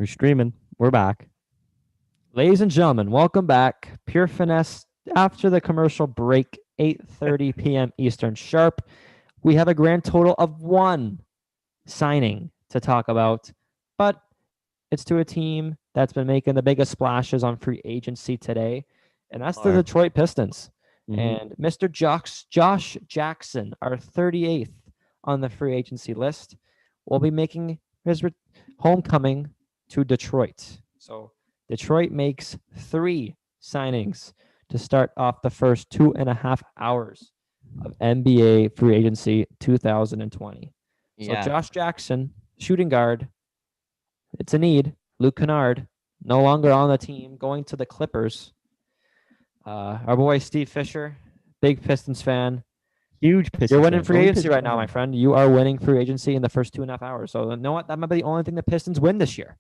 We're streaming. We're back. Ladies and gentlemen, welcome back. Pure Finesse after the commercial break, 8:30 p.m. Eastern sharp. We have a grand total of one signing to talk about, but it's to a team that's been making the biggest splashes on free agency today, and that's the Detroit Pistons. And Mr. Josh Jackson, our 38th on the free agency list, will be making his homecoming to Detroit. So Detroit makes 3 signings to start off the first 2.5 hours of NBA free agency 2020. So Josh Jackson, shooting guard, it's a need. Luke Kennard, no longer on the team, going to the Clippers. Our boy Steve Fisher, big Pistons fan. Huge Pistons. You're winning free agency right now, my friend. You are winning free agency in the first 2.5 hours. So you know what? That might be the only thing the Pistons win this year.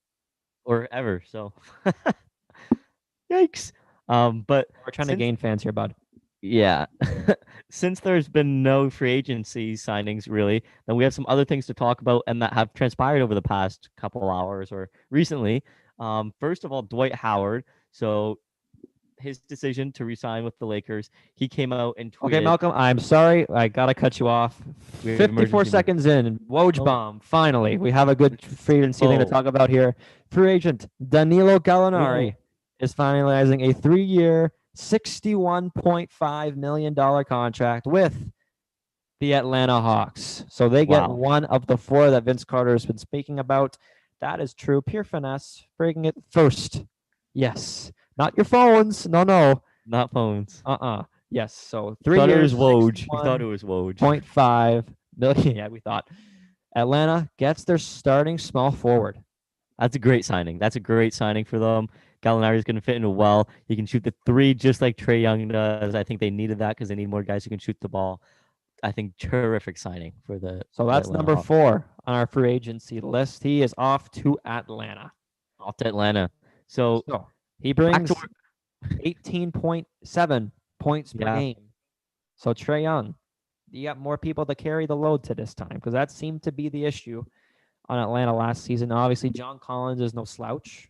Or ever. So yikes. But we're trying to gain fans here, bud. Yeah. Since there's been no free agency signings really, then we have some other things to talk about and that have transpired over the past couple hours or recently. First of all, Dwight Howard. So his decision to resign with the Lakers, he came out and tweeted. Okay, Malcolm, I'm sorry. I got to cut you off. 54 seconds in. Woj bomb. Finally, we have a good free agency thing to talk about here. Free agent Danilo Gallinari is finalizing a 3-year, $61.5 million contract with the Atlanta Hawks. So they get one of the 4 that Vince Carter has been speaking about. That is true. Pure finesse, breaking it first. Yes. Not your phones. No. Not phones. Yes. So 3 years. Woj. We thought it was Woj. 0.5 million. Yeah, we thought. Atlanta gets their starting small forward. That's a great signing. That's a great signing for them. Gallinari is going to fit in well. He can shoot the 3 just like Trae Young does. I think they needed that because they need more guys who can shoot the ball. I think terrific signing for the. So that's number 4 on our free agency list. He is off to Atlanta. So he brings 18.7 points per game. So Trae Young, you got more people to carry the load to this time because that seemed to be the issue on Atlanta last season. Obviously, John Collins is no slouch.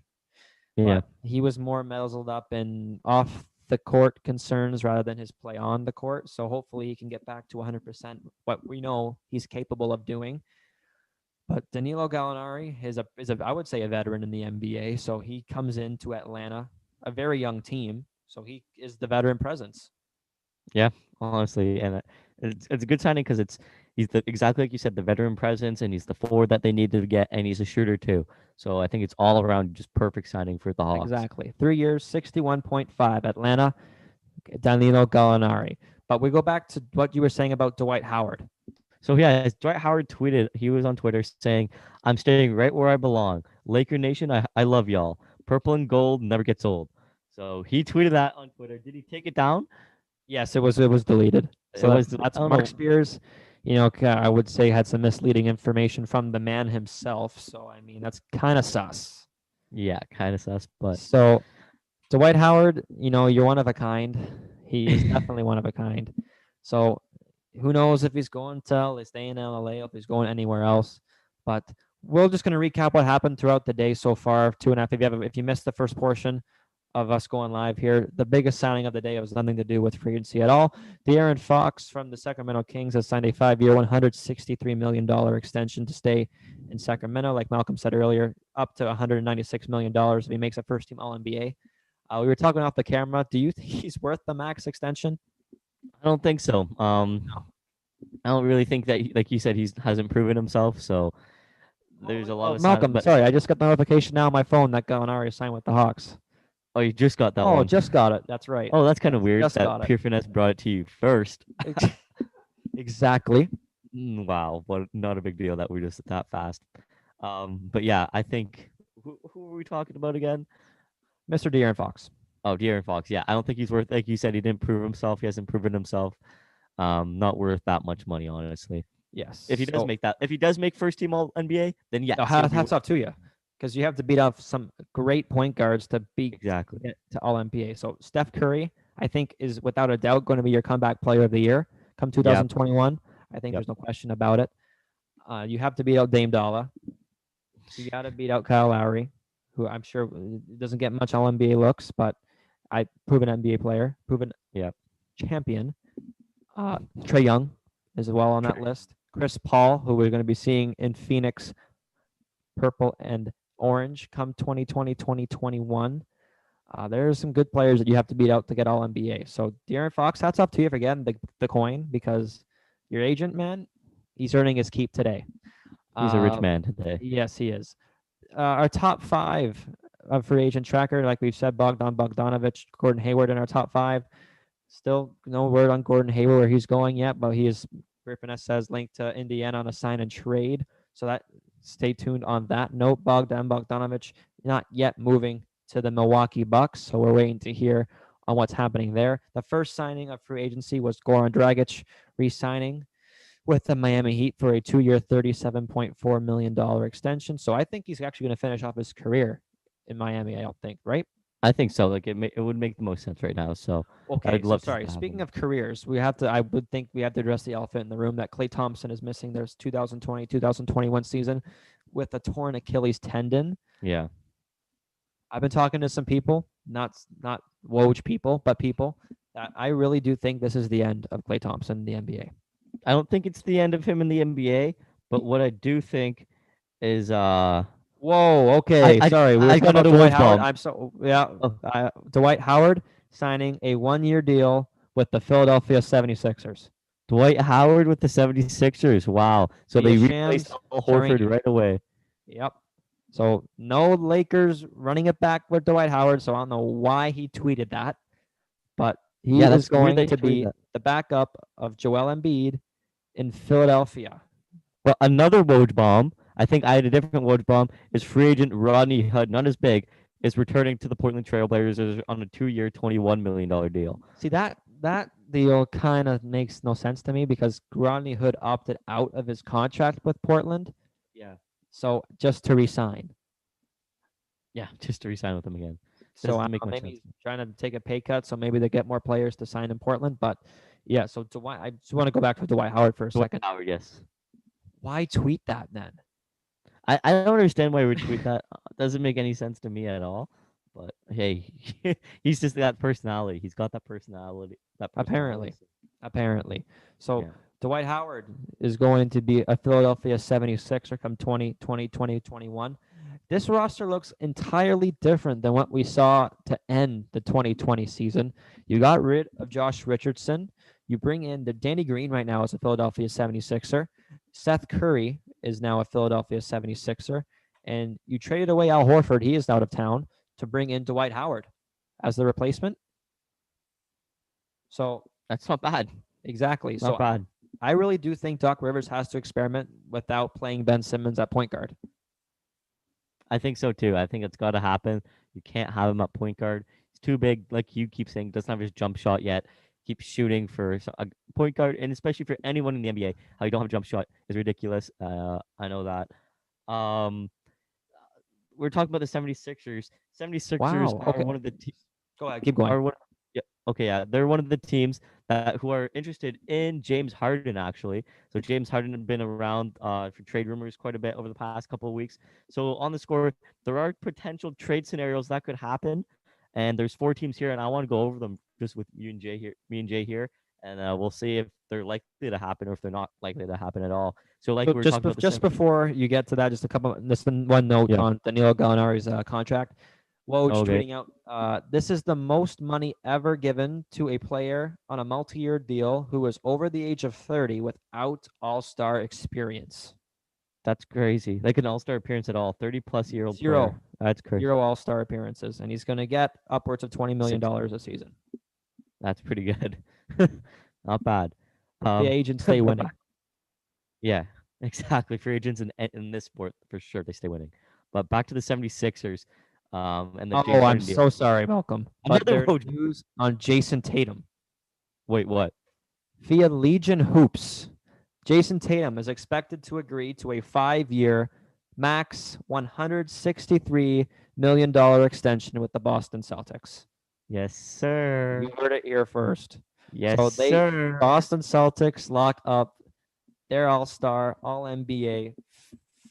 Yeah, he was more muzzled up in off the court concerns rather than his play on the court. So hopefully he can get back to 100% what we know he's capable of doing. But Danilo Gallinari is I would say a veteran in the NBA. So he comes into Atlanta, a very young team. So he is the veteran presence. Yeah, honestly, and it's a good signing because he's exactly like you said, the veteran presence, and he's the forward that they needed to get, and he's a shooter too. So I think it's all around just perfect signing for the Hawks. Exactly. 3 years, 61.5. Atlanta, Danilo Gallinari. But we go back to what you were saying about Dwight Howard. So yeah, Dwight Howard tweeted, he was on Twitter saying, "I'm staying right where I belong. Laker Nation, I love y'all. Purple and gold never gets old." So he tweeted that on Twitter. Did he take it down? Yes, it was deleted. So that's Mark Spears. You know, I would say had some misleading information from the man himself. So I mean, that's kind of sus. Yeah, kind of sus. But so Dwight Howard, you know, you're one of a kind. He is definitely one of a kind. So who knows if he's going to stay in LA, if he's going anywhere else. But we're just going to recap what happened throughout the day so far. 2.5. If you missed the first portion of us going live here, the biggest signing of the day has nothing to do with free agency at all. De'Aaron Fox from the Sacramento Kings has signed a 5-year, $163 million extension to stay in Sacramento. Like Malcolm said earlier, up to $196 million if he makes a first-team All-NBA. We were talking off the camera. Do you think he's worth the max extension? I don't think so. I don't really think that, like you said, he hasn't proven himself. So there's a lot of Malcolm. Sorry, I just got the notification now on my phone that Gallinari signed with the Hawks. Oh, you just got that one. Oh, just got it. That's right. Oh, that's kind of weird that Pure Finesse brought it to you first. Exactly. Wow, but not a big deal that we're just that fast. But yeah, I think who were we talking about again? Mr. De'Aaron Fox. Oh, De'Aaron Fox. Yeah, I don't think he's worth. Like you said, he didn't prove himself. He hasn't proven himself. Not worth that much money, honestly. Yes. If he does make that, if he does make first team All NBA, then yeah. Hats off to you, because you have to beat off some great point guards to beat exactly to All NBA. So Steph Curry, I think, is without a doubt going to be your comeback player of the year come 2021. I think there's no question about it. You have to beat out Dame Dolla. You got to beat out Kyle Lowry. who I'm sure doesn't get much All NBA looks, but proven NBA player, proven Yep. champion. Trae Young is well on that list. Chris Paul, who we're going to be seeing in Phoenix, purple and orange come 2020, 2021. There's some good players that you have to beat out to get All NBA. So De'Aaron Fox, hats off to you for getting the coin, because your agent, man, he's earning his keep today. He's a rich man today. Yes, he is. Our top 5 of free agent tracker, like we've said, Bogdan Bogdanovic, Gordon Hayward in our top 5. Still no word on Gordon Hayward where he's going yet, but he is, Griffin says, linked to Indiana on a sign and trade. So that stay tuned on that note. Bogdan Bogdanovic not yet moving to the Milwaukee Bucks, so we're waiting to hear on what's happening there. The first signing of free agency was Goran Dragic re-signing with the Miami Heat for a 2-year, $37.4 million extension. So I think he's actually going to finish off his career in Miami, I don't think, right? I think so. Like it would make the most sense right now. So okay, I'd love so sorry. to Speaking of careers, I would think we have to address the elephant in the room that Klay Thompson is missing their 2020-2021 season with a torn Achilles tendon. Yeah. I've been talking to some people, not Woj people, but people that I really do think this is the end of Klay Thompson in the NBA. I don't think it's the end of him in the NBA, but what I do think is Whoa, okay, sorry. We were talking about Dwight Howard. Dwight Howard signing a 1-year deal with the Philadelphia 76ers. Dwight Howard with the 76ers. Wow. So they replaced Al Horford right away. Yep. So no Lakers running it back with Dwight Howard, so I don't know why he tweeted that. But he is going to be the backup of Joel Embiid in Philadelphia. Well, another Woj bomb, I think I had a different Woj bomb, is free agent Rodney Hood, not as big, is returning to the Portland Trail Blazers on a 2-year, $21 million deal. See, that deal kind of makes no sense to me because Rodney Hood opted out of his contract with Portland. Yeah. So just to resign. Yeah, just to resign with them again. So I'm maybe trying to take a pay cut, so maybe they get more players to sign in Portland. But yeah, so Dwight, I just want to go back to Dwight Howard for a second. Howard, yes. Why tweet that then? I don't understand why we tweet that. Doesn't make any sense to me at all. But hey, he's just that personality. He's got that personality. Apparently. So yeah. Dwight Howard is going to be a Philadelphia 76er come 2020, 2021. This roster looks entirely different than what we saw to end the 2020 season. You got rid of Josh Richardson. You bring in the Danny Green right now as a Philadelphia 76er. Seth Curry is now a Philadelphia 76er. And you traded away Al Horford. He is out of town to bring in Dwight Howard as the replacement. So that's not bad. Exactly. Not bad. I really do think Doc Rivers has to experiment without playing Ben Simmons at point guard. I think so too. I think it's got to happen. You can't have him at point guard. He's too big, like you keep saying. Doesn't have his jump shot yet. Keeps shooting for a point guard, and especially for anyone in the NBA, how you don't have a jump shot is ridiculous. I know that. We're talking about the 76ers. 76ers are one of the teams. Go ahead, keep going. They're one of the teams who are interested in James Harden, actually. So James Harden had been around for trade rumors quite a bit over the past couple of weeks. So on the score, there are potential trade scenarios that could happen. And there's 4 teams here, and I want to go over them just with me and Jay here. And we'll see if they're likely to happen or if they're not likely to happen at all. So like we're talking about just before you get to that, just one note on Danilo Gallinari's contract. Woj tweeting out, this is the most money ever given to a player on a multi-year deal who is over the age of 30 without all-star experience. That's crazy. Like an all-star appearance at all. 30-plus-year-old Zero. Player. That's crazy. 0 all-star appearances, and he's going to get upwards of $20 million a season. That's pretty good. Not bad. The agents stay winning. Yeah, exactly. Free agents in this sport, for sure, they stay winning. But back to the 76ers. I'm so sorry, Malcolm. But there's news on Jason Tatum. Wait, what? Via Legion Hoops, Jason Tatum is expected to agree to a 5-year, max $163 million extension with the Boston Celtics. Yes, sir. You heard it here first. Yes, sir. Boston Celtics lock up their all-star, all-NBA,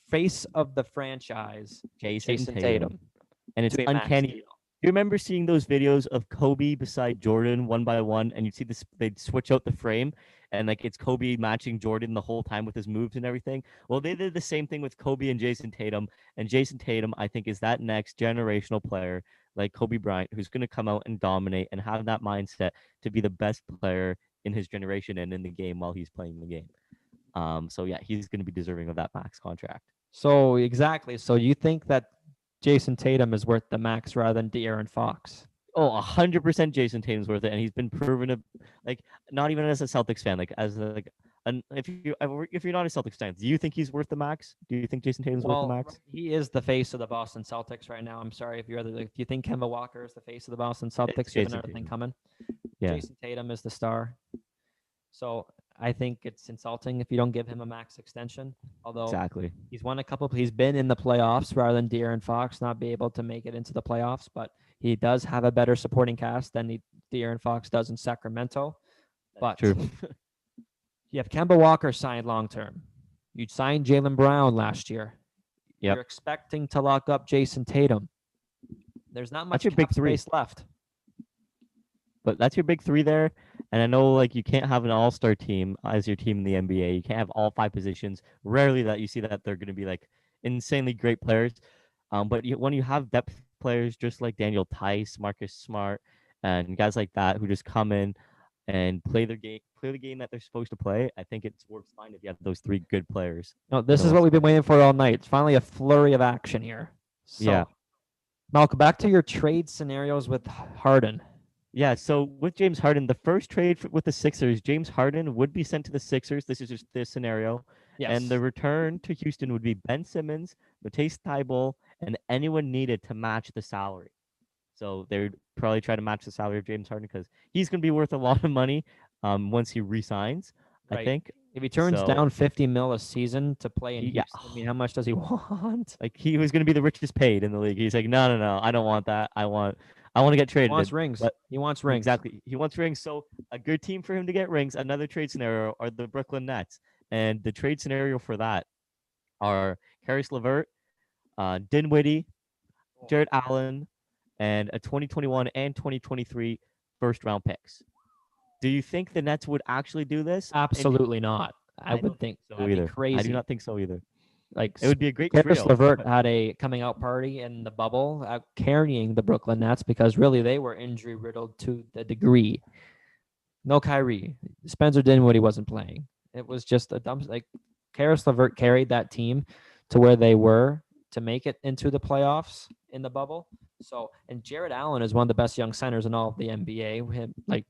face of the franchise, Jason Tatum. and it's to a max uncanny. deal. You remember seeing those videos of Kobe beside Jordan one by one, and you'd see this, they'd switch out the frame, and like it's Kobe matching Jordan the whole time with his moves and everything. Well, they did the same thing with Kobe and Jason Tatum, and Jason Tatum, I think, is that next generational player like Kobe Bryant, who's going to come out and dominate and have that mindset to be the best player in his generation and in the game while he's playing the game. So yeah, he's going to be deserving of that max contract. So exactly. So you think that Jason Tatum is worth the max rather than De'Aaron Fox? Oh, 100% Jason Tatum's worth it, and he's been proven to, like, not even as a Celtics fan, like as a, like, and if you're not a Celtics fan, do you think he's worth the max? Do you think Jason Tatum's worth the Well, max? he is the face of the Boston Celtics right now. I'm sorry if you're if you think Kemba Walker is the face of the Boston Celtics, given Jason everything Tatum. coming. Yeah, Jason Tatum is the star. So I think it's insulting if you don't give him a max extension. Although exactly. he's won a couple, he's been in the playoffs rather than De'Aaron Fox not be able to make it into the playoffs. But he does have a better supporting cast than De'Aaron Fox does in Sacramento. But True. you have Kemba Walker signed long term. You signed Jaylen Brown last year. Yep. You're expecting to lock up Jason Tatum. There's not much your big cap three. space left. But that's your big three there. And I know like you can't have an all-star team as your team in the NBA. You can't have all five positions. Rarely that you see that they're going to be like insanely great players. But when you have depth players just like Daniel Tice, Marcus Smart, and guys like that who just come in and play the game that they're supposed to play, I think it works fine if you have those three good players. No, this is what we've been waiting for all night. It's finally a flurry of action here. So, Yeah. Malcolm, back to your trade scenarios with Harden. Yeah, so with James Harden, the first trade with the Sixers, James Harden would be sent to the Sixers. This is just this scenario. Yes. And the return to Houston would be Ben Simmons, Matisse Thybulle, and anyone needed to match the salary. So they would probably try to match the salary of James Harden because he's going to be worth a lot of money once he resigns, I Right. think. If he turns down $50 million a season to play in Houston, I mean, how much does he want? Like he was going to be the richest paid in the league. He's like, no, I don't want that. I want to get traded. He wants rings. But he wants rings. Exactly. He wants rings. So a good team for him to get rings, another trade scenario are the Brooklyn Nets. And the trade scenario for that are Caris LeVert, Dinwiddie, Jared Allen, and a 2021 and 2023 first round picks. Do you think the Nets would actually do this? Absolutely not. I would think so either. Crazy. I do not think so either. Like it would be a great Caris trio. LeVert had a coming out party in the bubble, carrying the Brooklyn Nets because really they were injury riddled to the degree. No Kyrie, Spencer Dinwiddie wasn't playing. It was just a dumb. Like Caris LeVert carried that team to where they were to make it into the playoffs in the bubble. So, and Jared Allen is one of the best young centers in all of the NBA. Him, like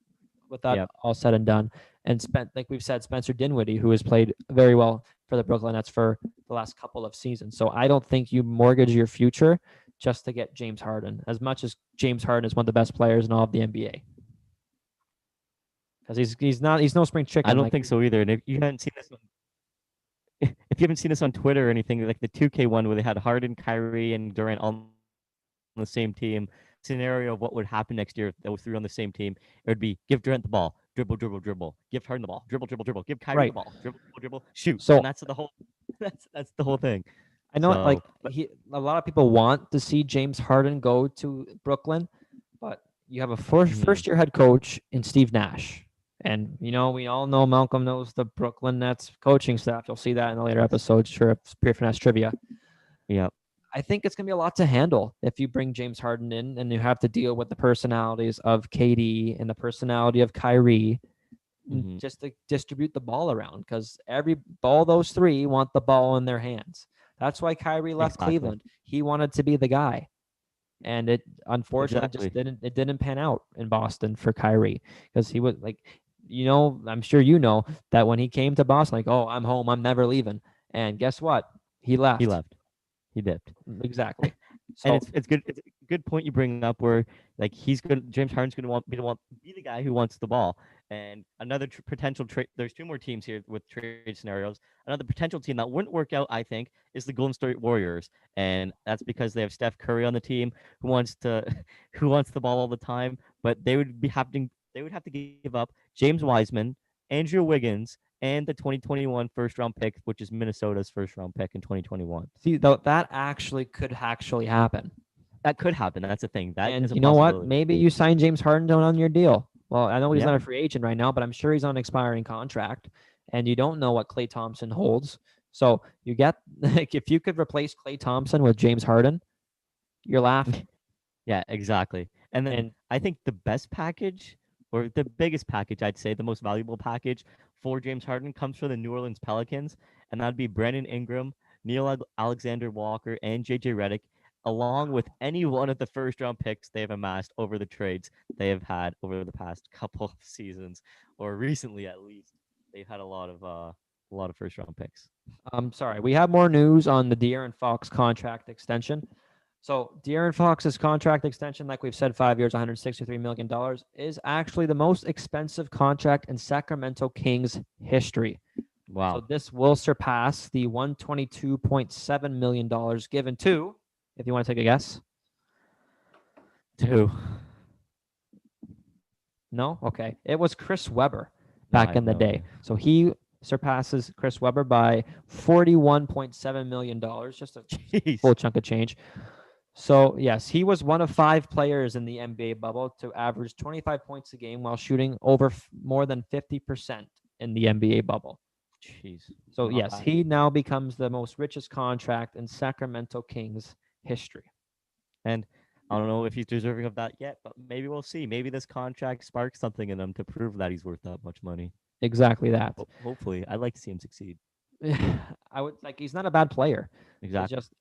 with that all said and done, and like we've said, Spencer Dinwiddie, who has played very well for the Brooklyn Nets for the last couple of seasons. So I don't think you mortgage your future just to get James Harden, as much as James Harden is one of the best players in all of the NBA. Because he's no spring chicken. I don't think so either. And if you haven't seen this on Twitter or anything, like the 2K one where they had Harden, Kyrie, and Durant on the same team, scenario of what would happen next year if those three on the same team, it would be give Durant the ball, dribble, dribble, dribble, give Harden the ball, dribble, dribble, dribble, give Kyrie the ball, dribble, dribble, dribble, shoot. So and that's the whole that's the whole thing. I know a lot of people want to see James Harden go to Brooklyn, but you have a first year head coach in Steve Nash. And, we all know Malcolm knows the Brooklyn Nets coaching staff. You'll see that in the later episodes, sure, Pure Finesse Trivia. Yeah. I think it's going to be a lot to handle if you bring James Harden in and you have to deal with the personalities of KD and the personality of Kyrie just to distribute the ball around because those three want the ball in their hands. That's why Kyrie left Cleveland. He wanted to be the guy. And it unfortunately just didn't pan out in Boston for Kyrie because he was like, I'm sure that when he came to Boston, like, oh, I'm home, I'm never leaving. And guess what? He left. He dipped. Exactly. So, and it's good. It's a good point you bring up where like James Harden's going to be the guy who wants the ball. And another potential trade. There's two more teams here with trade scenarios. Another potential team that wouldn't work out, I think, is the Golden State Warriors, and that's because they have Steph Curry on the team who wants the ball all the time. But they would have to give up James Wiseman, Andrew Wiggins, and the 2021 first round pick, which is Minnesota's first round pick in 2021. See, though, that could actually happen. That could happen. That's the thing. That And is a you know what? possibility. Maybe you sign James Harden to an on-year deal. Well, I know he's not Yeah. a free agent right now, but I'm sure he's on an expiring contract, and you don't know what Klay Thompson holds. So you get like if you could replace Klay Thompson with James Harden, you're laughing. Yeah, exactly. And then And I think the best package or the biggest package, I'd say the most valuable package for James Harden comes from the New Orleans Pelicans, and that'd be Brandon Ingram, Alexander Walker, and JJ Redick, along with any one of the first round picks they have amassed over the trades they have had over the past couple of seasons, or recently at least. They've had a lot of first round picks. sorry, we have more news on the De'Aaron Fox contract extension. So De'Aaron Fox's contract extension, like we've said, 5 years, $163 million, is actually the most expensive contract in Sacramento Kings history. Wow. So this will surpass the $122.7 million given to, if you want to take a guess. Two. No? Okay. It was Chris Webber No, I back have in the no day. idea. So he surpasses Chris Webber by $41.7 million, just a Jeez. full chunk of change. So, yes, he was one of 5 players in the NBA bubble to average 25 points a game while shooting over more than 50% in the NBA bubble. Jeez. So, Not yes, bad. he now becomes the most richest contract in Sacramento Kings history. And I don't know if he's deserving of that yet, but maybe we'll see. Maybe this contract sparks something in him to prove that he's worth that much money. Exactly that. Hopefully, I'd like to see him succeed. I would like he's not a bad player. It's Exactly. just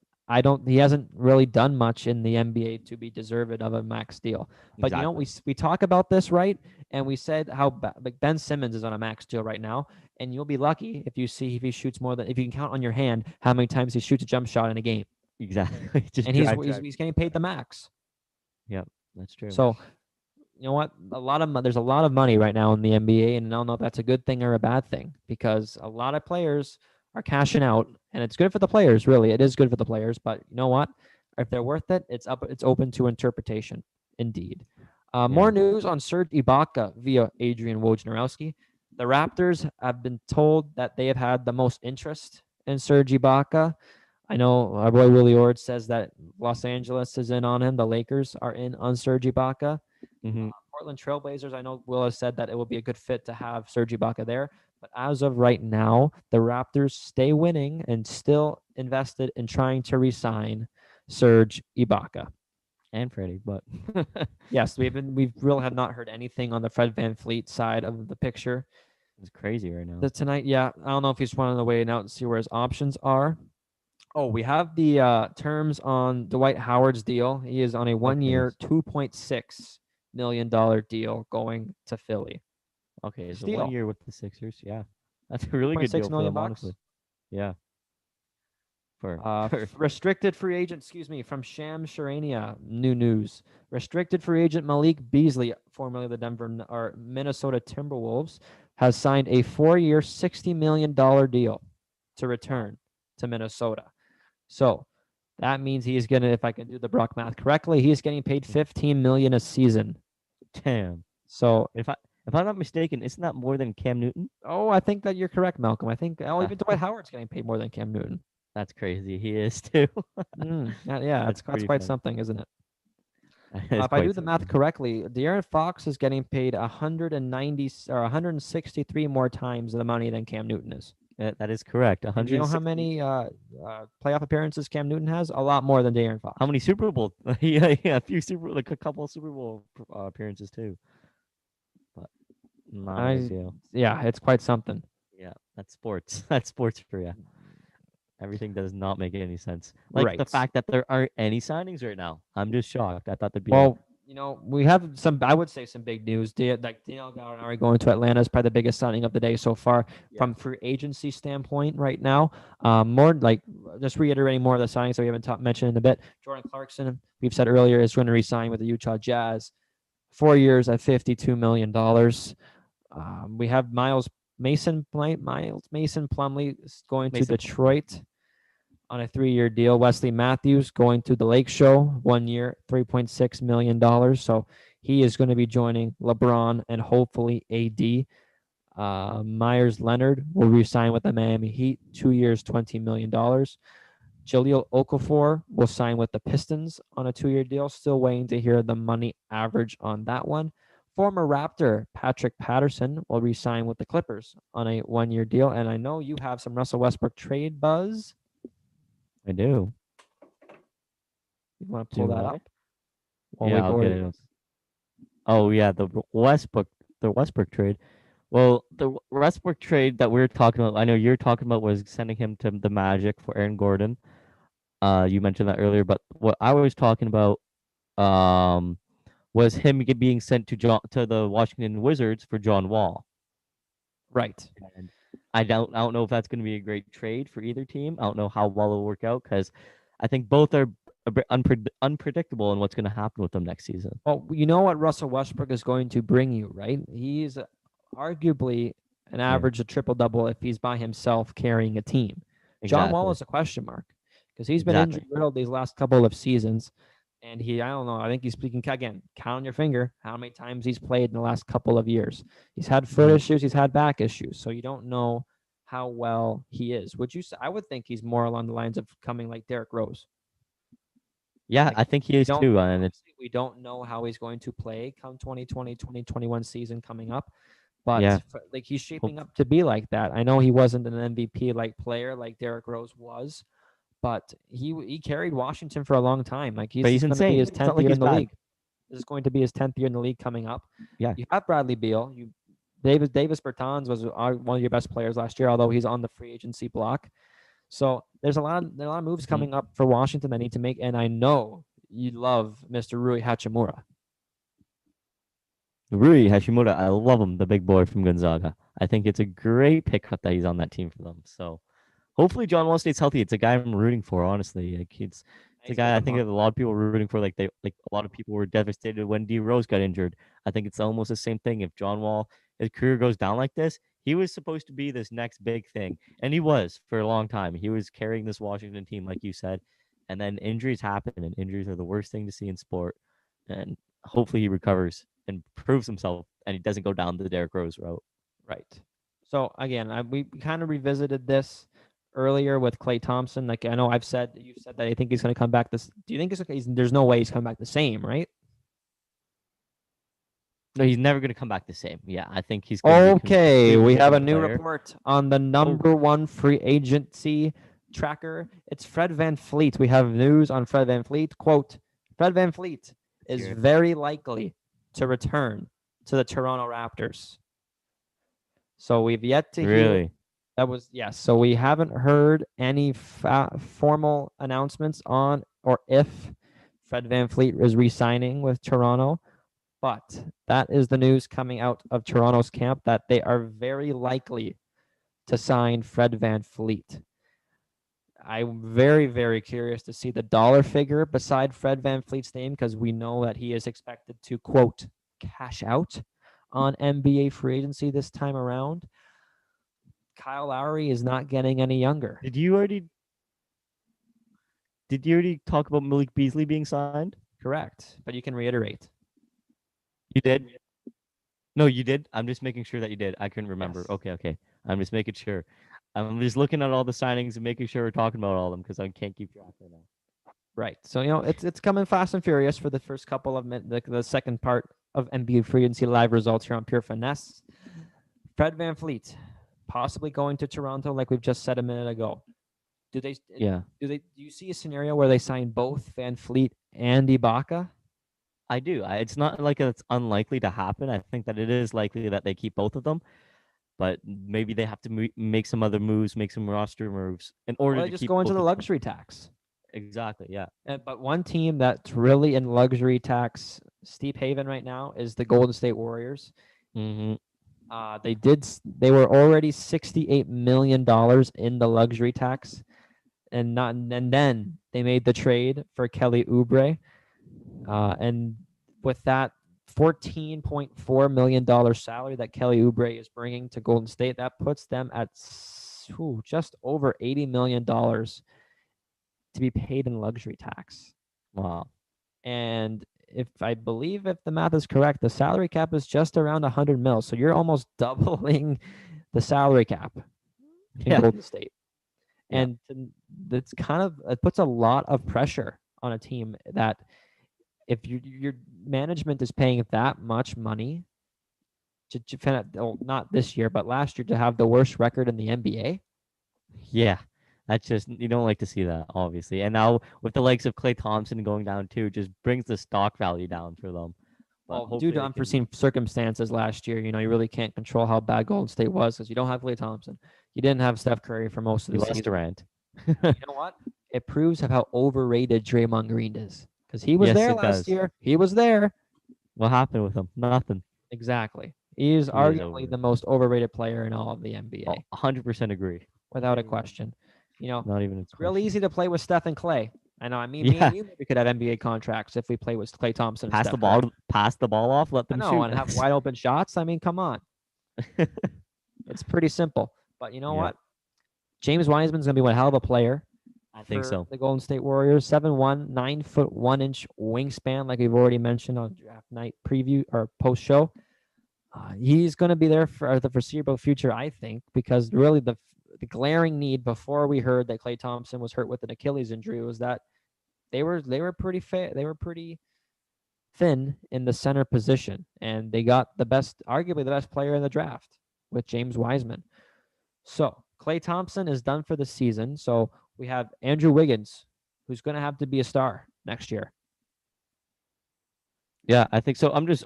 he hasn't really done much in the NBA to be deserved of a max deal. But you know, we talk about this, right? And we said how like Ben Simmons is on a max deal right now, and you'll be lucky if you see if he shoots more than if you can count on your hand how many times he shoots a jump shot in a game. Exactly. Just And he's getting paid the max. Yep, that's true. So you know what? There's a lot of money right now in the NBA, and I don't know if that's a good thing or a bad thing because a lot of players are cashing out, and it's good for the players. Really, it is good for the players. But you know what? If they're worth it, it's open to interpretation. Indeed. More news on Serge Ibaka via Adrian Wojnarowski. The Raptors have been told that they have had the most interest in Serge Ibaka. I know our boy Willie Ord says that Los Angeles is in on him. The Lakers are in on Serge Ibaka. Portland Trailblazers, I know Will has said that it would be a good fit to have Serge Ibaka there. But as of right now, the Raptors stay winning and still invested in trying to re-sign Serge Ibaka. And Freddie, but yes, we really have not heard anything on the Fred VanVleet side of the picture. It's crazy right now. Tonight, yeah, I don't know if he's running away now to see where his options are. Oh, we have the terms on Dwight Howard's deal. He is on a 1-year, $2.6 million deal going to Philly. Okay, so 1 year with the Sixers, yeah, that's a really good deal for them, honestly. Yeah. Restricted free agent, from Shams Charania, new news. Restricted free agent Malik Beasley, formerly the Minnesota Timberwolves, has signed a 4-year, $60 million deal to return to Minnesota. So that means he's gonna, if I can do the Brock math correctly, he's getting paid $15 million a season. Damn. So if I'm not mistaken, isn't that more than Cam Newton? Oh, I think that you're correct, Malcolm. I think even Dwight Howard's getting paid more than Cam Newton. That's crazy. He is too. Yeah, that's quite something, isn't it? If I do the math correctly, De'Aaron Fox is getting paid 190 or 163 more times the money than Cam Newton is. That is correct. Do you know how many playoff appearances Cam Newton has? A lot more than De'Aaron Fox. How many Super Bowl? yeah, a couple of Super Bowl appearances too. But not a big deal. Yeah, it's quite something. Yeah, that's sports. That's sports for you. Everything does not make any sense. Like the fact that there aren't any signings right now. I'm just shocked. I thought there'd be. Well, we have I would say some big news. Like Daniel Gallinari going to Atlanta is probably the biggest signing of the day so far from free agency standpoint right now. More like just reiterating more of the signings that we haven't mentioned in a bit. Jordan Clarkson, we've said earlier, is going to re-sign with the Utah Jazz, 4 years at $52 million. We have Miles Mason Plumlee going to Detroit on a 3-year deal. Wesley Matthews going to the Lake Show, 1 year, $3.6 million. So he is going to be joining LeBron and hopefully AD. Myers Leonard will re-sign with the Miami Heat, 2 years, $20 million. Jahlil Okafor will sign with the Pistons on a 2-year deal. Still waiting to hear the money average on that one. Former Raptor Patrick Patterson will re-sign with the Clippers on a 1-year deal. And I know you have some Russell Westbrook trade buzz. I do. You want to pull Do that I? up? While Yeah, we I'll go get it. Oh yeah, the Westbrook trade. Well, the Westbrook trade that we are talking about, I know you're talking about, was sending him to the Magic for Aaron Gordon. You mentioned that earlier, but what I was talking about um was him being sent to the Washington Wizards for John Wall. Right. And I don't know if that's going to be a great trade for either team. I don't know how well it'll work out because I think both are a bit unpredictable in what's going to happen with them next season. Well, you know what Russell Westbrook is going to bring you, right? He's arguably an Yeah, average of triple-double if he's by himself carrying a team. John Wall exactly. is a question mark because he's been Exactly. injured riddled these last couple of seasons. And I don't know, I think he's speaking, again, count on your finger how many times he's played in the last couple of years. He's had foot issues, he's had back issues. So you don't know how well he is. Would you say? I would think he's more along the lines of coming like Derrick Rose. Yeah, Like, I think he we is don't too. And it's we don't know how he's going to play come 2020, 2021 season coming up. But yeah, like he's shaping hope, up to be like that. I know he wasn't an MVP like player like Derrick Rose was, but he carried Washington for a long time. Like but this he's is going to be insane. his It's not 10th like year he's in the bad. league. This is going to be his 10th year in the league coming up. Yeah, You have Bradley Beal. Davis Bertans was one of your best players last year, although he's on the free agency block. So there are a lot of moves coming up for Washington that need to make, and I know you love Mr. Rui Hachimura. Rui Hashimoto, I love him, the big boy from Gonzaga. I think it's a great pickup that he's on that team for them. So hopefully John Wall stays healthy. It's a guy I'm rooting for, honestly. Like it's a He's been guy I a think that month. a lot of people were rooting for. Like a lot of people were devastated when D Rose got injured. I think it's almost the same thing. If John Wall, his career goes down like this, he was supposed to be this next big thing, and he was for a long time. He was carrying this Washington team, like you said, and then injuries happen, and injuries are the worst thing to see in sport. And hopefully he recovers and proves himself, and he doesn't go down the Derrick Rose route. Right. So again, we kind of revisited this earlier with Clay Thompson. Like I know you've said that I think he's going to come back this. Do you think it's okay? There's no way he's coming back the same, right? No, he's never going to come back the same. Yeah, I think he's going to be a Okay, completely we have a different new player. report on the number one free agency tracker. It's Fred VanVleet. We have news on Fred VanVleet. Quote, Fred VanVleet is Here. very likely to return to the Toronto Raptors. So we've yet to hear. Really? That was, yes. So we haven't heard any formal announcements on or if Fred VanVleet is re-signing with Toronto. But that is the news coming out of Toronto's camp that they are very likely to sign Fred VanVleet. I'm very, very curious to see the dollar figure beside Fred VanVleet's name because we know that he is expected to, quote, cash out on NBA free agency this time around. Kyle Lowry is not getting any younger. Did you already talk about Malik Beasley being signed? Correct. But you can reiterate. You did? No, you did? I'm just making sure that you did. I couldn't remember. Yes. Okay. I'm just making sure. I'm just looking at all the signings and making sure we're talking about all of them because I can't keep track right now. Right. So, it's coming fast and furious for the first couple of minutes, the second part of NBA free agency live results here on Pure Finesse. Fred VanVleet possibly going to Toronto, like we've just said a minute ago. Do you see a scenario where they sign both VanVleet and Ibaka? I do. It's not like it's unlikely to happen. I think that it is likely that they keep both of them, but maybe they have to make some other moves, make some roster moves in order Or to they just keep go into both the of them. luxury tax. Exactly. Yeah. But one team that's really in luxury tax steep haven right now is the Golden State Warriors. Mm-hmm. They were already $68 million in the luxury tax, and then they made the trade for Kelly Oubre, and with that $14.4 million salary that Kelly Oubre is bringing to Golden State, that puts them at just over $80 million to be paid in luxury tax. Wow. And if the math is correct, the salary cap is just around 100 mil. So you're almost doubling the salary cap in Golden State. Yeah. and that's kind of it puts a lot of pressure on a team that if your management is paying that much money to well, not this year, but last year to have the worst record in the NBA. Yeah. That's just you don't like to see that, obviously. And now with the likes of Clay Thompson going down too, just brings the stock value down for them. But Well, due hopefully to they can. unforeseen circumstances last year, you really can't control how bad Golden State was because you don't have Klay Thompson. You didn't have Steph Curry for most of You the lost season. Durant. You know what? It proves of how overrated Draymond Green is because he was Yes, there it last does. year. He was there. What happened with him? Nothing. Exactly. He is He is arguably over. the most overrated player in all of the NBA, 100% agree. without a question. Not even a It's real question. easy to play with Steph and Clay. I know. I mean, me Yeah. and you maybe could have NBA contracts if we play with Clay Thompson and Pass the Steph Curry. ball. Pass the ball off. Let I them know, shoot. and have wide open shots. I mean, come on. It's pretty simple. But you know Yeah, what? James Wiseman's going to be one hell of a player I think for so. the Golden State Warriors. 7'1", 9'1" wingspan, like we've already mentioned on draft night preview or post show. He's going to be there for the foreseeable future, I think, because really the glaring need before we heard that Klay Thompson was hurt with an Achilles injury was that they were pretty they were pretty thin in the center position, and they got arguably the best player in the draft with James Wiseman. So Klay Thompson is done for the season. So we have Andrew Wiggins, who's going to have to be a star next year. Yeah, I think so. I'm just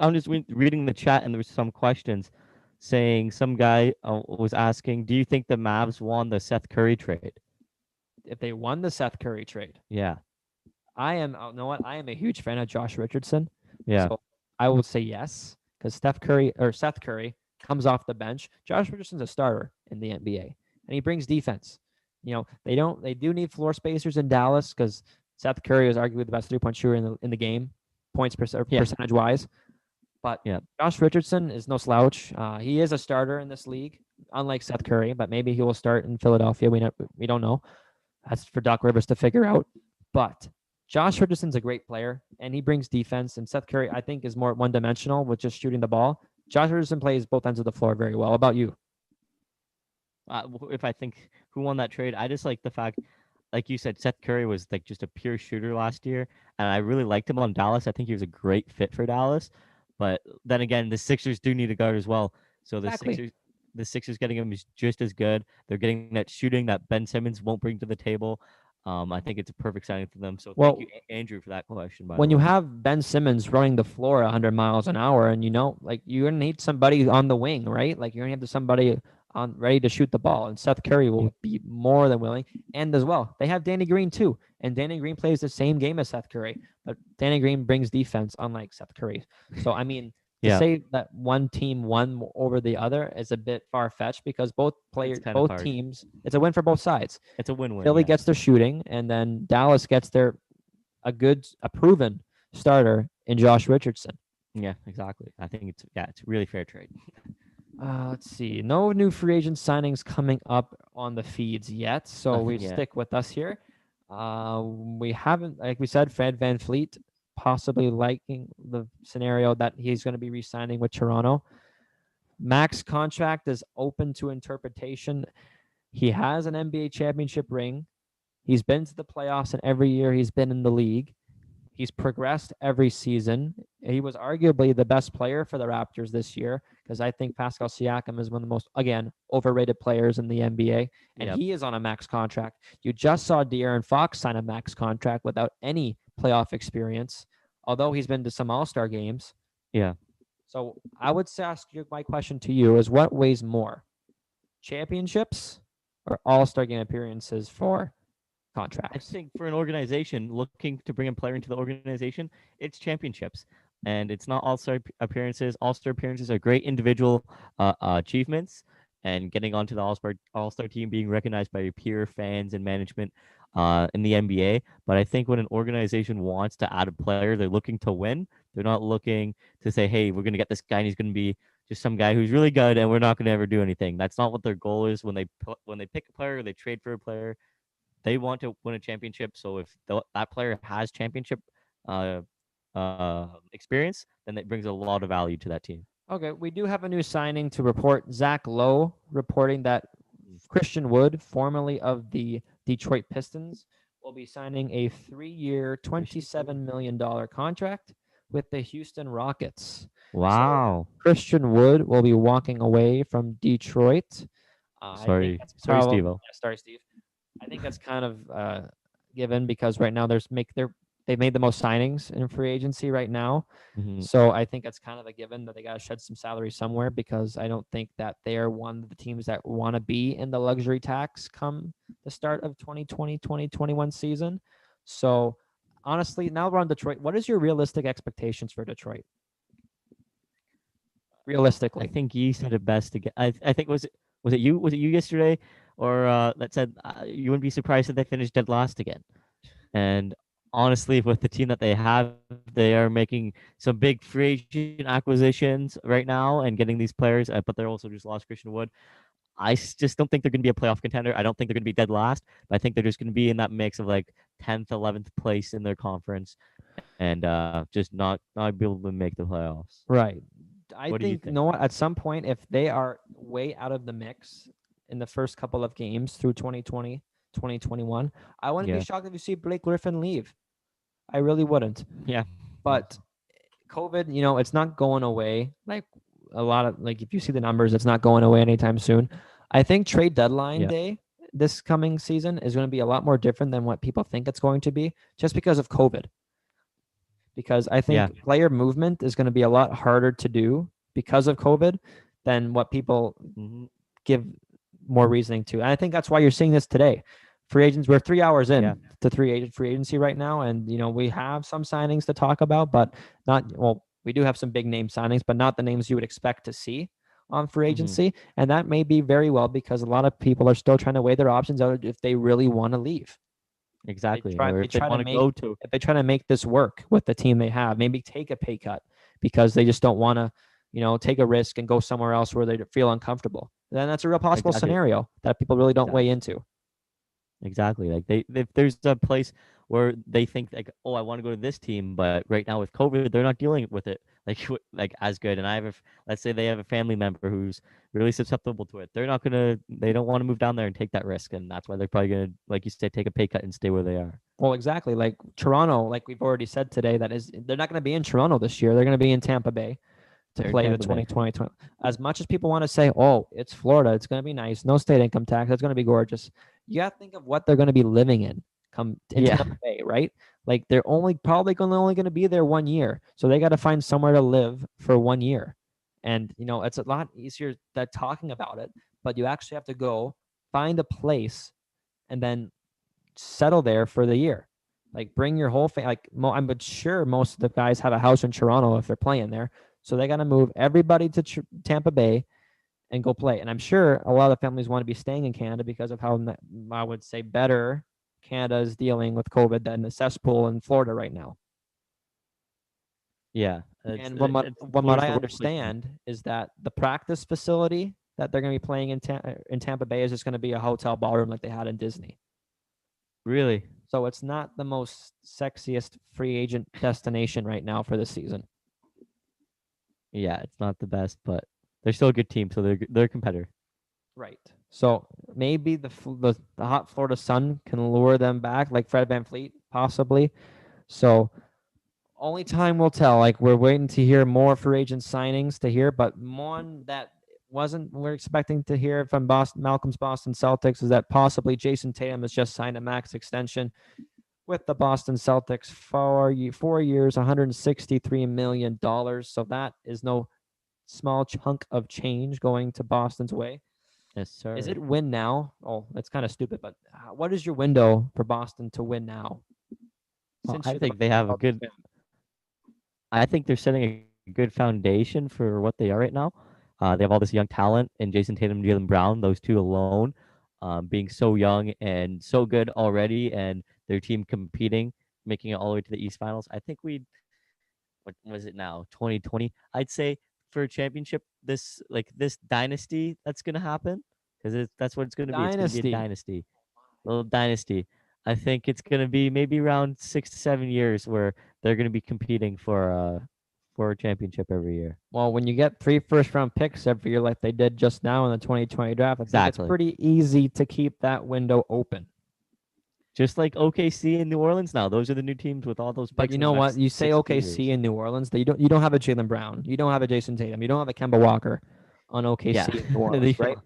reading the chat, and there's some questions saying some guy was asking, "Do you think the Mavs won the Seth Curry trade?" If they won the Seth Curry trade, Yeah, you know what? I am a huge fan of Josh Richardson. yeah, So I would say yes, because Seth Curry comes off the bench. Josh Richardson's a starter in the NBA, and he brings defense. They do need floor spacers in Dallas because Seth Curry is arguably the best 3-point shooter in the game, percentage wise. But yeah. Josh Richardson is no slouch. He is a starter in this league, unlike Seth Curry, but maybe he will start in Philadelphia. We don't know. That's for Doc Rivers to figure out. But Josh Richardson's a great player, and he brings defense. And Seth Curry, I think, is more one-dimensional with just shooting the ball. Josh Richardson plays both ends of the floor very well. How about you? If I think who won that trade, I just like the fact, like you said, Seth Curry was like just a pure shooter last year, and I really liked him on Dallas. I think he was a great fit for Dallas. But then again, the Sixers do need a guard as well. So Exactly. The Sixers getting him is just as good. They're getting that shooting that Ben Simmons won't bring to the table. I think it's a perfect signing for them. So thank you, Andrew, for that question. By when the you way, have Ben Simmons running the floor 100 miles an hour, and like you're gonna need somebody on the wing, right? Like you're gonna have somebody on ready to shoot the ball, and Seth Curry will be more than willing. And as well, they have Danny Green too, and Danny Green plays the same game as Seth Curry, but Danny Green brings defense, unlike Seth Curry. So I mean, to yeah, say that one team won over the other is a bit far fetched because both teams, it's a win for both sides. It's a win-win. Philly Yeah. gets their shooting, and then Dallas gets a proven starter in Josh Richardson. Yeah, exactly. I think it's a really fair trade. Let's see. No new free agent signings coming up on the feeds yet, so we Yeah. stick with us here. We haven't, like we said, Fred VanVleet possibly liking the scenario that he's going to be re-signing with Toronto. Max contract is open to interpretation. He has an NBA championship ring. He's been to the playoffs in every year he's been in the league. He's progressed every season. He was arguably the best player for the Raptors this year because I think Pascal Siakam is one of the most, again, overrated players in the NBA, and he is on a max contract. You just saw De'Aaron Fox sign a max contract without any playoff experience, although he's been to some All-Star games. Yeah. So I would ask my question to you is what weighs more, championships or All-Star game appearances for contracts? I think for an organization looking to bring a player into the organization, it's championships, and it's not all-star appearances. All-star appearances are great individual achievements, and getting onto the all-star team, being recognized by your peer fans and management in the NBA. But I think when an organization wants to add a player, they're looking to win. They're not looking to say, "Hey, we're going to get this guy, and he's going to be just some guy who's really good, and we're not going to ever do anything." That's not what their goal is when they pick a player, or they trade for a player. They want to win a championship. So if that player has championship experience, then it brings a lot of value to that team. Okay, we do have a new signing to report. Zach Lowe reporting that Christian Wood, formerly of the Detroit Pistons will be signing a 3-year, $27 million contract with the Houston Rockets. So Wow. Christian Wood will be walking away from Detroit. I think that's Sorry, probably Steve. sorry, Steve. I think that's kind of given because right now they've made the most signings in free agency right now. Hmm. So I think it's kind of a given that they got to shed some salary somewhere because I don't think that they're one of the teams that want to be in the luxury tax come the start of 2020-2021 season. So honestly, now we're on Detroit. What is your realistic expectations for Detroit? I Realistically. think you said it best again. I think was it you yesterday or that said you wouldn't be surprised if they finished dead last again. And honestly, with the team that they have, they are making some big free agent acquisitions right now and getting these players. But they're also just lost Christian Wood. Just don't think they're going to be a playoff contender. I don't think they're going to be dead last, but I think they're just going to be in that mix of like 10th, 11th place in their conference, and just not be able to make the playoffs. Right. I What do you think, you think? know what, at some point, if they are way out of the mix in the first couple of games through 2020, 2021, I wouldn't be Yeah, shocked if you see Blake Griffin leave. I really wouldn't. yeah, But COVID, it's not going away. Like a lot of, like, if you see the numbers, it's not going away anytime soon. I think trade deadline yeah, day this coming season is going to be a lot more different than what people think it's going to be just because of COVID. Because I yeah. think player movement is going to be a lot harder to do because of COVID than what people Hmm. give more reasoning to. And I think that's why you're seeing this today. Free agents, we're 3 hours Yeah, in to free agency right now. And, we have some signings to talk about, but not, well, we do have some big name signings, but not the names you would expect to see on free hmm, agency. And that may be very well because a lot of people are still trying to weigh their options out if they really want to leave. They exactly. try Or they if they try to want to make go to, if they try to make this work with the team they have, maybe take a pay cut because they just don't want to, take a risk and go somewhere else where they feel uncomfortable. Then that's a real possible exactly. scenario that people really don't weigh Exactly. into. Exactly. Like if there's a place where they think like, oh, I want to go to this team, but right now with COVID, they're not dealing with it like like as good. And let's say they have a family member who's really susceptible to it. They don't want to move down there and take that risk, and that's why they're probably gonna, like you said, take a pay cut and stay where they are. Well, exactly. Like Toronto, like we've already said today, they're not going to be in Toronto this year. They're going to be in Tampa Bay to They're in play the Tampa Bay. 2020. As much as people want to say, oh, it's Florida, it's going to be nice, no state income tax, it's going to be gorgeous. You got to think of what they're going to be living in Yeah. Tampa Bay, right? Like they're probably only going to be there 1 year, so they got to find somewhere to live for 1 year. And it's a lot easier that talking about it, but you actually have to go find a place and then settle there for the year. Like bring your whole family. I'm sure most of the guys have a house in Toronto if they're playing there, so they got to move everybody to Tampa Bay and go play. And I'm sure a lot of families want to be staying in Canada because of how I would say better Canada is dealing with COVID than the cesspool in Florida right now. Yeah. And what Florida's I the worst place. understand is that the practice facility that they're going to be playing in Tampa Bay is just going to be a hotel ballroom like they had in Disney. Really? So it's not the most sexiest free agent destination right now for this season. Yeah, it's not the best, but they're still a good team, so they're a competitor. Right. So maybe the hot Florida sun can lure them back, like Fred VanVleet, possibly. So only time will tell. Like we're waiting to hear more free agent signings to hear, but one that we're expecting to hear from Malcolm's Boston Celtics is that possibly Jason Tatum has just signed a max extension with the Boston Celtics for 4 years, $163 million. So that is no small chunk of change going to Boston's way. Yes, Is sir. it win now? Oh, that's kind of stupid, but what is your window for Boston to win now? Well, Since I you're the think they have a Celtics good. fan. I think they're setting a good foundation for what they are right now. They have all this young talent, and Jason Tatum, Jalen Brown, those two alone, being so young and so good already, and their team competing, making it all the way to the East Finals. I think what was it now? 2020. I'd say for a championship, this dynasty that's gonna happen, because that's what it's gonna be. It's gonna be a Dynasty. dynasty, little dynasty. I think it's gonna be maybe around 6 to 7 years where they're gonna be competing for a championship every year. Well, when you get 3 first-round picks every year like they did just now in the 2020 draft, I think it's Exactly. pretty easy to keep that window open. Just like OKC and New Orleans now. Those are the new teams with all those But picks you in the know what? next You say 6 OKC years. in New Orleans, that you don't have a Jalen Brown, you don't have a Jason Tatum, you don't have a Kemba Walker on Yeah. OKC in New There you Orleans, right? go.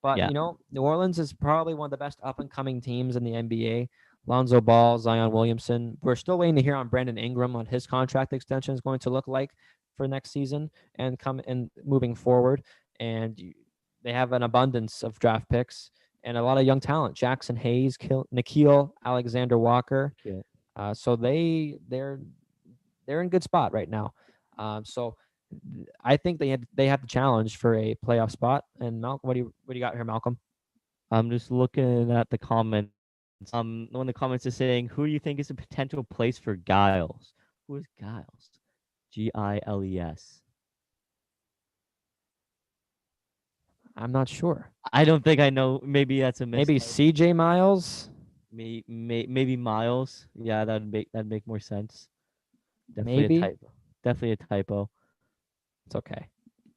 But Yeah. New Orleans is probably one of the best up and coming teams in the NBA. Lonzo Ball, Zion Williamson. We're still waiting to hear on Brandon Ingram on his contract extension is going to look like for next season and come and moving forward. And they have an abundance of draft picks and a lot of young talent. Jackson Hayes, Nikhil Alexander Walker. Yeah. So they're in good spot right now. So I think they have the challenge for a playoff spot. And Malcolm, what do you got here, Malcolm? I'm just looking at the comments. One of the comments is saying, "Who do you think is a potential place for Giles? Who is Giles? Giles. I'm not sure. I don't think I know. Maybe that's a Maybe mistype. CJ Miles. Maybe Miles. Yeah, that'd make more sense. Definitely Maybe. a typo. Definitely a typo. It's okay.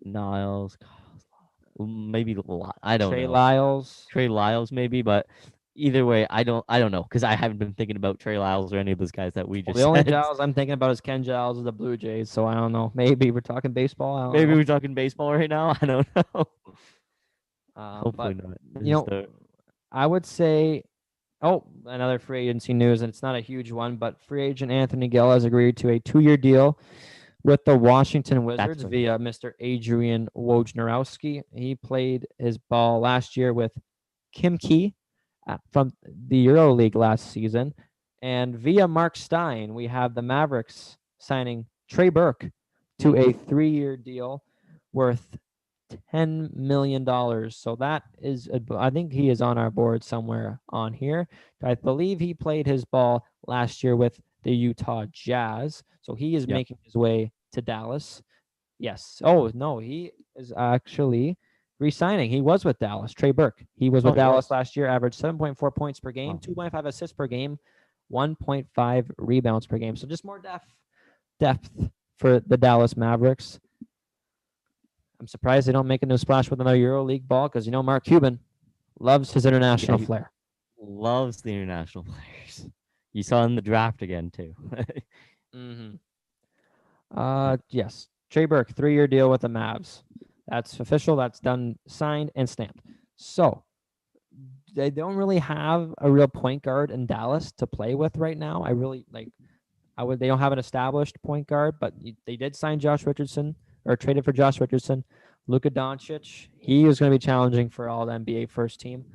Niles. Maybe I don't Trey know. Lyles. Trey Lyles maybe, but either way, I don't know because I haven't been thinking about Trey Lyles or any of those guys that we Well, just the only said. Giles I'm thinking about is Ken Giles of the Blue Jays. So I don't know. Maybe we're talking baseball. I don't Maybe know. we're talking baseball right now. I don't know. But Hopefully not. This you is know, I would say, another free agency news, and it's not a huge one, but free agent Anthony Gill has agreed to a 2-year deal with the Washington Wizards right. via Mr. Adrian Wojnarowski. He played his ball last year with Kim Key from the EuroLeague last season. And via Mark Stein, we have the Mavericks signing Trey Burke to a 3-year deal worth $10 million. So that is, I think he is on our board somewhere on here. I believe he played his ball last year with the Utah Jazz. So he is making his way to Dallas. Yes. Oh, no, he is actually re-signing. He was with Dallas. Trey Burke. He was with Dallas last year, averaged 7.4 points per game, 2.5 assists per game, 1.5 rebounds per game. So just more depth for the Dallas Mavericks. I'm surprised they don't make a new splash with another EuroLeague ball because Mark Cuban loves his international flair. Loves the international players. You saw in the draft again too. Yes. Trey Burke, 3-year deal with the Mavs. That's official. That's done, signed, and stamped. So they don't really have a real point guard in Dallas to play with right now. They don't have an established point guard, but they did sign Josh Richardson or traded for Josh Richardson. Luka Doncic, he is going to be challenging for all the NBA first team,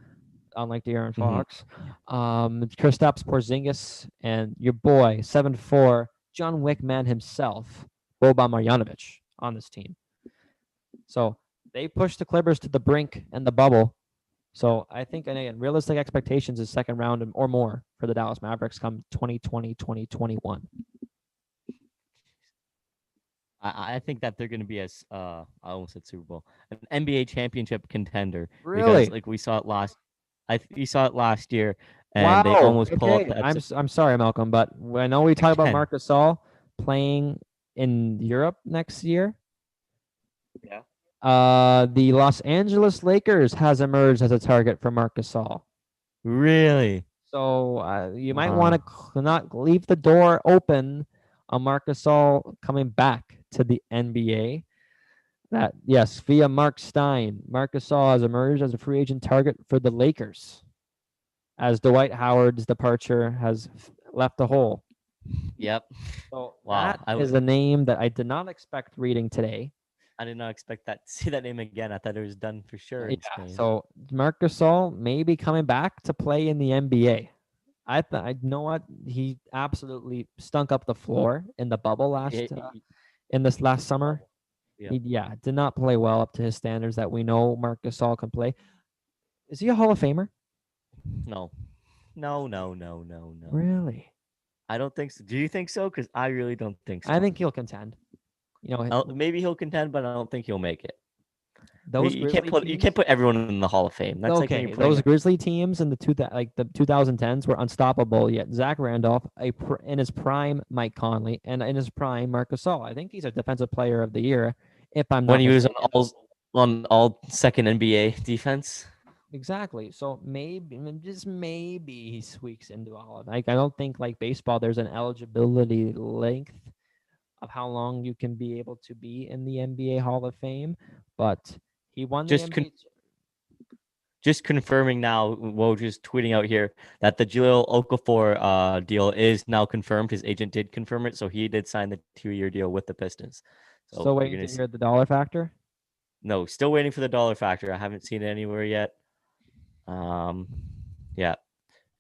unlike De'Aaron Fox. Kristaps Porzingis and your boy, 7'4", John Wickman himself, Boban Marjanovic on this team. So they pushed the Clippers to the brink and the bubble. So I think, and again, realistic expectations is second round or more for the Dallas Mavericks come 2020, 2021. I think that they're going to be I almost said Super Bowl, an NBA championship contender. Really? Because like we saw it last year, and they almost pulled up. I'm sorry, Malcolm, but I know we talk about Marc Gasol playing in Europe next year. Yeah. The Los Angeles Lakers has emerged as a target for Marc Gasol. Really? So you might want to not leave the door open on Marc Gasol coming back to the NBA. That, yes, via Mark Stein, Marc Gasol has emerged as a free agent target for the Lakers as Dwight Howard's departure has left the hole. Yep. So that is a name that I did not expect reading today. I did not expect to see that name again. I thought it was done for sure in Spain. So Marc Gasol may be coming back to play in the NBA. I know what, he absolutely stunk up the floor in the bubble in this last summer. He did not play well up to his standards that we know Marc Gasol can play. Is he a Hall of Famer? No. Really? I don't think so. Do you think so? Because I really don't think so. I think he'll contend. Maybe he'll contend, but I don't think he'll make it. You can't put everyone in the Hall of Fame. That's okay. Those Grizzly teams in the 2010s were unstoppable. Yet Zach Randolph, in his prime, Mike Conley, and in his prime, Marc Gasol. I think he's a Defensive Player of the Year. If I'm not when he was on all second NBA defense. Exactly. So maybe, just maybe he squeaks into all of it. Like I don't think like baseball, there's an eligibility length of how long you can be able to be in the NBA Hall of Fame, but he won the Just NBA. just confirming now, Woj is tweeting out here that the Jahlil Okafor deal is now confirmed. His agent did confirm it, so he did sign the 2-year deal with the Pistons. So Still you're waiting gonna to see, hear the dollar factor. no, still waiting for the dollar factor. I haven't seen it anywhere yet. Um, yeah,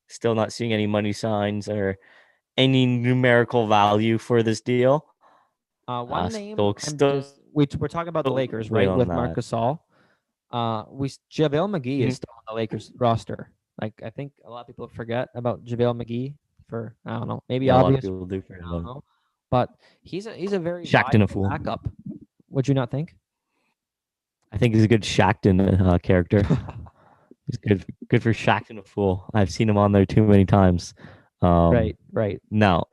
still not seeing any money signs or any numerical value for this deal. One name I'm Still just we're talking about the Lakers, wait right? on With Marc that. Gasol. JaVale McGee is Mhm. still on the Lakers roster. Like I think a lot of people forget about JaVale McGee for I don't know, maybe Yeah, a lot of obvious, people do for I don't him. know, but he's a very Shackton a viable fool. backup. Would you not think? I think he's a good Shackton character. He's good for Shackton a fool. I've seen him on there too many times. Right, right. No,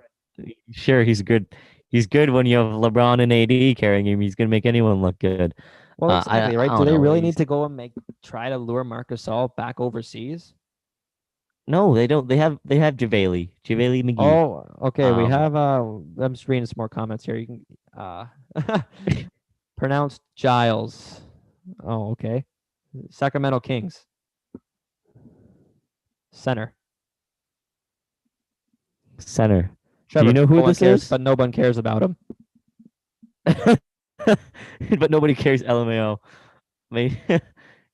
sure he's good. He's good when you have LeBron and AD carrying him. He's gonna make anyone look good. Well, exactly, I right. Do don't they know. really need to go and try to lure Marc Gasol back overseas? No, they don't. They have JaVale McGee. Oh, okay. We Um, have I'm just reading some more comments here. You can pronounced Giles. Oh, okay. Sacramento Kings center. center. Do you Trevor, know no who one this cares, is? but no one cares about him. But nobody cares. LMAO. Maybe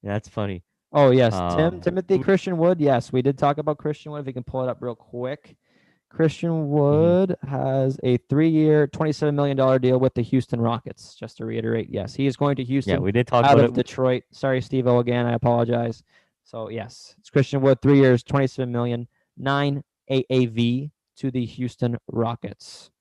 that's funny. Oh yes, Um, Timothy Christian Wood. Yes, we did talk about Christian Wood. If you can pull it up real quick. Christian mhm. Wood has a 3-year, $27 million deal with the Houston Rockets. Just to reiterate, yes, he is going to Yeah, Houston we did talk out about of it. Detroit. Sorry, Steve-O, again. I apologize. So yes, it's Christian Wood, 3 years, 27 million, 9 AAV to the Houston Rockets.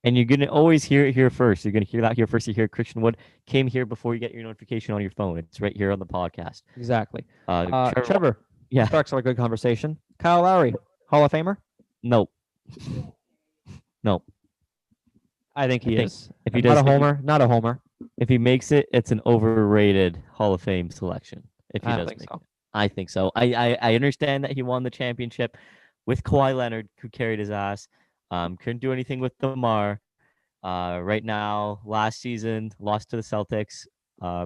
And you're gonna always hear it here first. You're gonna hear that here first. You hear Christian Wood came here before you get your notification on your phone. It's right here on the podcast. Exactly. Trevor, Trevor, yeah, sparks our good conversation. Kyle Lowry, Hall of Famer. no, no. I think I he think is. if he I'm not does, a homer. Not a homer. if he makes it, it's an overrated Hall of Fame selection. If he I don't does think make so. it, I think so. I understand that he won the championship with Kawhi Leonard, who carried his ass. Couldn't do anything with DeMar. Right now, last season lost to the Celtics,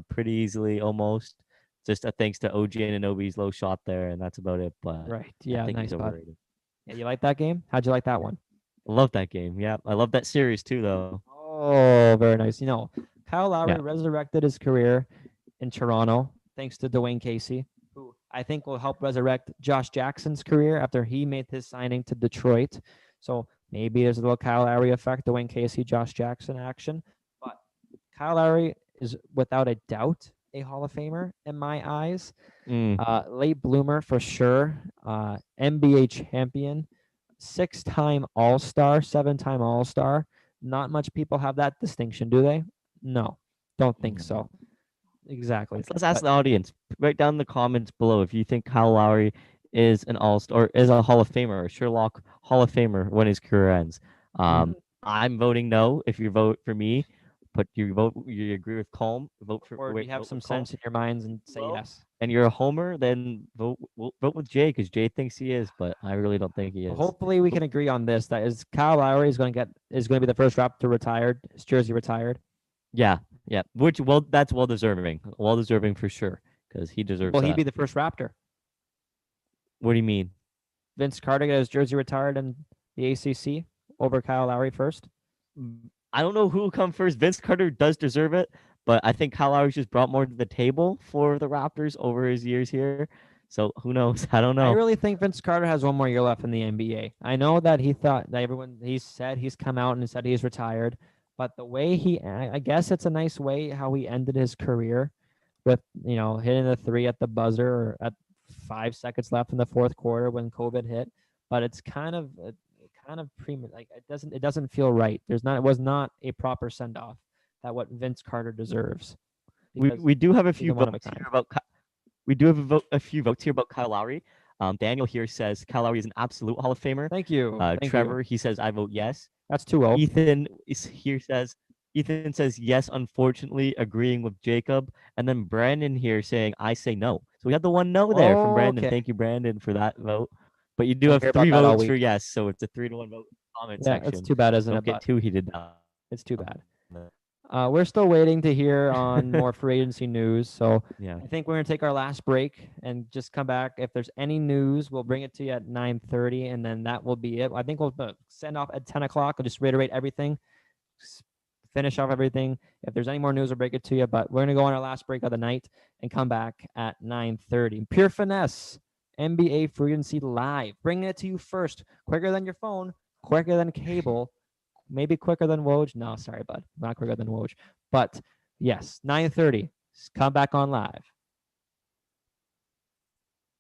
pretty easily almost. Just thanks to OG Anunoby's low shot there, and that's about it. But Right. I Yeah. think he's Nice, bud. overrated. Yeah. You like that game? How'd you like that one? I love that game. Yeah, I love that series too, though. Oh, very nice. Kyle Yeah, Lowry resurrected his career in Toronto thanks to Dwayne Casey, who I think will help resurrect Josh Jackson's career after he made his signing to Detroit. So maybe there's a little Kyle Lowry effect, Dwayne Casey, Josh Jackson action. But Kyle Lowry is without a doubt a Hall of Famer in my eyes. mm. Late bloomer for sure. NBA champion, 6-time All Star, 7-time All Star. Not much people have that distinction, do they? No, don't think so. Exactly. Let's ask But the audience. Write down in the comments below if you think Kyle Lowry is an All-Star or is a Hall of Famer or Sherlock Hall of Famer when his career ends. mhm. I'm voting no. If you vote for me, but you agree with Colm, vote for Or do you have vote some with Colm. sense in your minds and say Well, yes? and you're a homer, then vote with Jay because Jay thinks he is, but I really don't think he is. Hopefully, we can agree on this. That is, Kyle Lowry is going to be the first Raptor retired. His jersey retired. Yeah, yeah. That's well deserving for sure because he deserves Will he that. be the first Raptor? What do you mean? Vince Carter got his jersey retired in the ACC over Kyle Lowry first. I don't know who will come first. Vince Carter does deserve it, but I think Kyle Lowry's just brought more to the table for the Raptors over his years here. So who knows? I don't I know. really think Vince Carter has one more year left in the NBA. I know that he thought that he said he's come out and said he's retired, but the way I guess it's a nice way how he ended his career with, hitting the three at the buzzer or at 5 seconds left in the fourth quarter when COVID hit. But it's kind of like it doesn't feel right. It was not a proper send off that what Vince Carter deserves because We do have a he's few a one of a votes kind. here about we do have a few votes here about Kyle Lowry. Daniel here says Kyle Lowry is an absolute Hall of Famer. Thank you. Thank you. Trevor, he says I vote yes. That's 2-0. Ethan says yes, unfortunately, agreeing with Jacob. And then Brandon here saying I say no. So we had the one no there from Brandon. Okay. Thank you, Brandon, for that vote. But you do Don't have hear about 3 that all votes for week. yes, so it's a 3-1 vote in the comment Yeah, section. it's too bad, isn't Don't it? get But too heated now. it's too bad. We're still waiting to hear on more free agency news. So Yeah. I think we're gonna take our last break and just come back. If there's any news, we'll bring it to you at 9:30, and then that will be it. I think we'll send off at 10 o'clock. I'll just reiterate everything, finish off everything. If there's any more news, we'll break it to you. But we're gonna go on our last break of the night and come back at 9:30. Pure Finesse, NBA free agency live, bringing it to you first, quicker than your phone, quicker than cable. Maybe quicker than Woj. No, sorry, bud. Not quicker than Woj. But yes, 9:30. Come back on live.